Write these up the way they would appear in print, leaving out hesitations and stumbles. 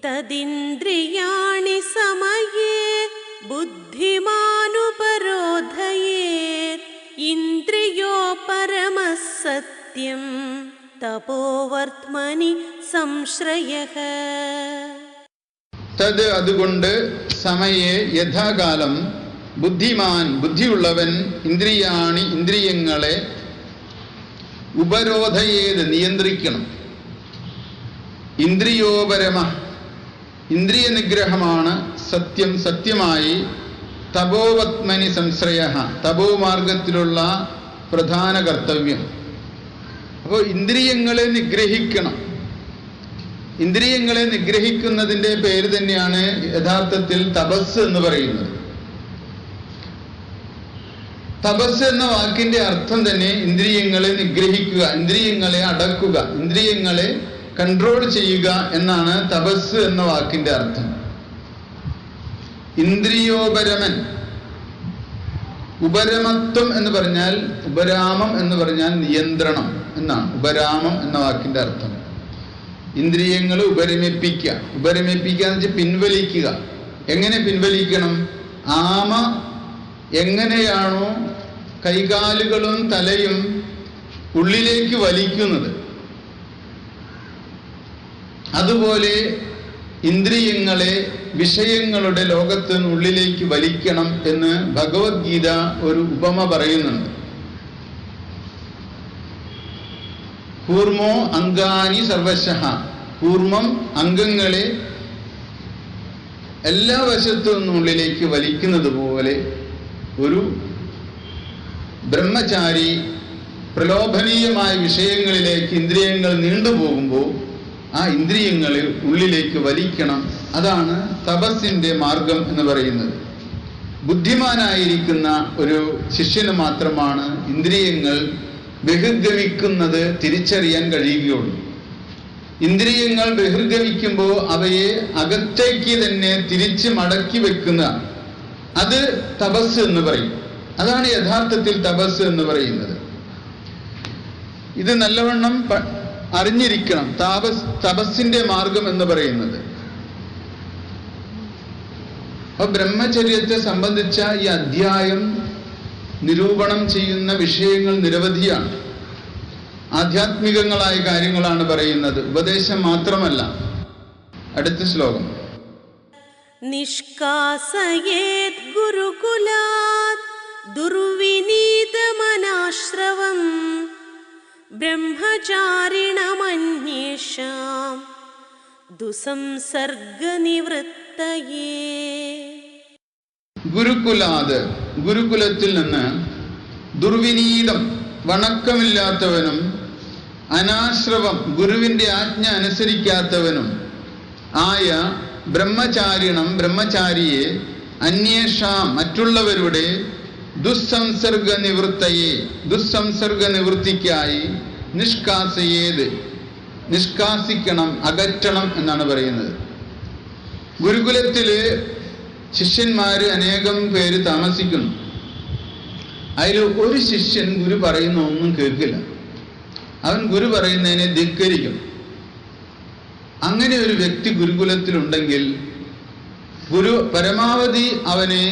തദിന്ദ്രിയാണി സമയേ ബുദ്ധിമാനുപരോധയേത് ഇന്ദ്രിയോ പരമഃ സത്യം തപോവർത്മനി സംശ്രയഃ. തത് അതുകൊണ്ട് സമയേ യഥാകാലം ബുദ്ധിമാൻ ബുദ്ധിയുള്ളവൻ ഇന്ദ്രിയാണി ഇന്ദ്രിയങ്ങളെ ഉപരോധയേത് നിയന്ത്രിക്കണം. ഇന്ദ്രിയോപരമ ഇന്ദ്രിയ നിഗ്രഹമാണ് സത്യം സത്യമായി. തപോവത്മനി സംശ്രയ തപോമാർഗത്തിലുള്ള പ്രധാന കർത്തവ്യം. അപ്പോൾ ഇന്ദ്രിയങ്ങളെ നിഗ്രഹിക്കണം. ഇന്ദ്രിയങ്ങളെ നിഗ്രഹിക്കുന്നതിൻ്റെ പേര് തന്നെയാണ് യഥാർത്ഥത്തിൽ തപസ് എന്ന് പറയുന്നത്. തപസ് എന്ന വാക്കിന്റെ അർത്ഥം തന്നെ ഇന്ദ്രിയങ്ങളെ നിഗ്രഹിക്കുക, ഇന്ദ്രിയങ്ങളെ അടക്കുക, ഇന്ദ്രിയങ്ങളെ കൺട്രോൾ ചെയ്യുക എന്നാണ് തപസ് എന്ന വാക്കിന്റെ അർത്ഥം. ഇന്ദ്രിയോപരമൻ, ഉപരമത്വം എന്ന് പറഞ്ഞാൽ, ഉപരാമം എന്ന് പറഞ്ഞാൽ നിയന്ത്രണം എന്നാണ് ഉപരാമം എന്ന വാക്കിന്റെ അർത്ഥം. ഇന്ദ്രിയങ്ങൾ ഉപരമിപ്പിക്കുക. ഉപരമിപ്പിക്കുക എന്ന് വെച്ചാൽ പിൻവലിക്കുക. എങ്ങനെ പിൻവലിക്കണം? ആമ എങ്ങനെയാണോ കൈകാലുകളും തലയും ഉള്ളിലേക്ക് വലിക്കുന്നത്, അതുപോലെ ഇന്ദ്രിയങ്ങളെ വിഷയങ്ങളുടെ ലോകത്ത് ഉള്ളിലേക്ക് വലിക്കണം എന്ന് ഭഗവത്ഗീത ഒരു ഉപമ പറയുന്നുണ്ട്. കൂർമ്മോ അംഗാനി സർവശഃ, കൂർമ്മം അംഗങ്ങളെ എല്ലാ വശത്തു നിന്നും ഉള്ളിലേക്ക് വലിക്കുന്നത് പോലെ ഒരു ബ്രഹ്മചാരി പ്രലോഭനീയമായ വിഷയങ്ങളിലേക്ക് ഇന്ദ്രിയങ്ങൾ നീണ്ടുപോകുമ്പോൾ ആ ഇന്ദ്രിയങ്ങളെ ഉള്ളിലേക്ക് വലിക്കണം. അതാണ് തപസ്സിന്റെ മാർഗം എന്ന് പറയുന്നത്. ബുദ്ധിമാനായിരിക്കുന്ന ഒരു ശിഷ്യന് മാത്രമാണ് ഇന്ദ്രിയങ്ങൾ ബഹിർഗമിക്കുന്നത് തിരിച്ചറിയാൻ കഴിയുകയുള്ളൂ. ഇന്ദ്രിയങ്ങൾ ബഹിർഗമിക്കുമ്പോൾ അവയെ അകത്തേക്ക് തന്നെ തിരിച്ച് മടക്കി വെക്കുന്ന അത് തപസ് എന്ന് പറയും. അതാണ് യഥാർത്ഥത്തിൽ തപസ് എന്ന് പറയുന്നത്. ഇത് നല്ലവണ്ണം അറിഞ്ഞിരിക്കണം. തപസ്സിന്റെ മാർഗം എന്ന് പറയുന്നത്. അപ്പൊ ബ്രഹ്മചര്യത്തെ സംബന്ധിച്ച ഈ അധ്യായം നിരൂപണം ചെയ്യുന്ന വിഷയങ്ങൾ നിരവധിയാണ്. ആധ്യാത്മികങ്ങളായ കാര്യങ്ങളാണ് പറയുന്നത്, ഉപദേശം മാത്രമല്ല. അടുത്ത ശ്ലോകം. നിഷ്കാസയേത് ഗുരുകുലാത് ദുർവിനീതമനാശ്രവം ബ്രഹ്മചാരിണമന്യേഷാം ദുസംസർഗനിവൃത്തയേ. ഗുരുകുലാത്, ഗുരുകുലത്തിൽ നിന്ന്, ദുർവിനീതം വണക്കമില്ലാത്തവനും, അനാശ്രവം ഗുരുവിന്റെ ആജ്ഞ അനുസരിക്കാത്തവനും ആയ ബ്രഹ്മചാരിണം ബ്രഹ്മചാരിയെ, അന്യേഷാം മറ്റുള്ളവരുടെ, ദുസ്സംസർഗ നിവൃത്തയെ ദുസ്സംസർഗ നിവൃത്തിക്കായി, നിഷ്കാസയേത് നിഷ്കാസിക്കണം, അകറ്റണം എന്നാണ് പറയുന്നത്. ഗുരുകുലത്തില് ശിഷ്യന്മാര് അനേകം പേര് താമസിക്കുന്നു. അതിൽ ഒരു ശിഷ്യൻ ഗുരു പറയുന്ന ഒന്നും കേൾക്കില്ല. അവൻ ഗുരു പറയുന്നതിനെ ധിക്കരിക്കും. അങ്ങനെ ഒരു വ്യക്തി ഗുരുകുലത്തിലുണ്ടെങ്കിൽ ഗുരു പരമാവധി അവനെ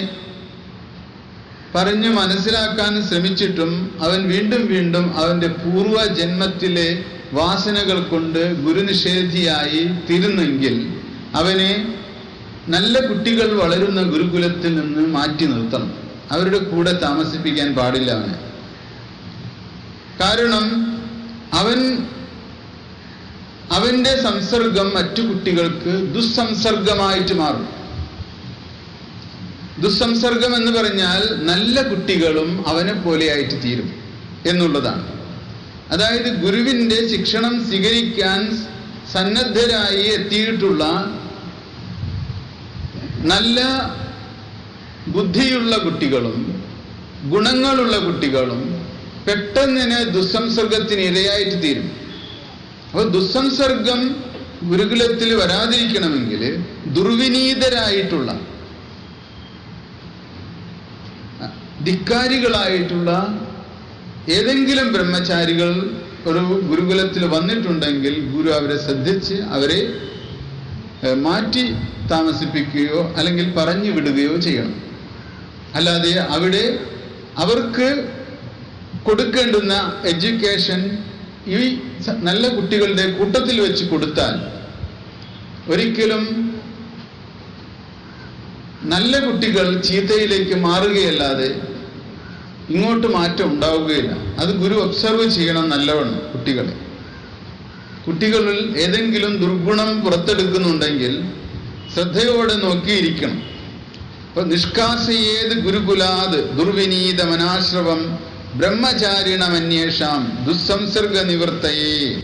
പറഞ്ഞു മനസ്സിലാക്കാൻ ശ്രമിച്ചിട്ടും അവൻ വീണ്ടും വീണ്ടും അവൻ്റെ പൂർവ ജന്മത്തിലെ വാസനകൾ കൊണ്ട് ഗുരുനിഷേധിയായി തീരുന്നെങ്കിൽ അവനെ നല്ല കുട്ടികൾ വളരുന്ന ഗുരുകുലത്തിൽ നിന്ന് മാറ്റി നിർത്തണം. അവരുടെ കൂടെ താമസിപ്പിക്കാൻ പാടില്ല അവനെ. കാരണം അവന്റെ സംസർഗം മറ്റു കുട്ടികൾക്ക് ദുസ്സംസർഗമായിട്ട് മാറും. ദുസ്സംസർഗം എന്ന് പറഞ്ഞാൽ നല്ല കുട്ടികളും അവനെ പോലെയായിട്ട് തീരും എന്നുള്ളതാണ്. അതായത് ഗുരുവിന്റെ ശിക്ഷണം സ്വീകരിക്കാൻ സന്നദ്ധരായി എത്തിയിട്ടുള്ള നല്ല ബുദ്ധിയുള്ള കുട്ടികളും ഗുണങ്ങളുള്ള കുട്ടികളും പെട്ടെന്ന് ദുസ്സംസർഗത്തിന് ഇരയായിട്ട് തീരും. അപ്പോൾ ദുസ്സംസർഗം ഗുരുകുലത്തിൽ വരാതിരിക്കണമെങ്കിൽ ദുർവിനീതരായിട്ടുള്ള ധിക്കാരികളായിട്ടുള്ള ഏതെങ്കിലും ബ്രഹ്മചാരികൾ ഒരു ഗുരുകുലത്തിൽ വന്നിട്ടുണ്ടെങ്കിൽ ഗുരു അവരെ ശ്രദ്ധിച്ച് അവരെ മാറ്റി താമസിപ്പിക്കുകയോ അല്ലെങ്കിൽ പറഞ്ഞു വിടുകയോ ചെയ്യണം. അല്ലാതെ അവിടെ അവർക്ക് കൊടുക്കേണ്ടുന്ന എഡ്യൂക്കേഷൻ ഈ നല്ല കുട്ടികളുടെ കൂട്ടത്തിൽ വെച്ച് കൊടുത്താൽ ഒരിക്കലും നല്ല കുട്ടികൾ ചീത്തയിലേക്ക് മാറുകയല്ലാതെ ഇങ്ങോട്ട് മാറ്റം ഉണ്ടാവുകയില്ല. അത് ഗുരു ഒബ്സർവ് ചെയ്യണം നല്ലവണ്ണം. കുട്ടികളിൽ ഏതെങ്കിലും ദുർഗുണം പുറത്തെടുക്കുന്നുണ്ടെങ്കിൽ ശ്രദ്ധയോടെ നോക്കിയിരിക്കണം. അപ്പൊ നിഷ്കാസയേത് ഗുരുകുലാത് ദുർവിനീത മനാശ്രവം ബ്രഹ്മചാരിണമന്യേഷാം ദുസ്സംസർഗ നിവൃത്തയേ.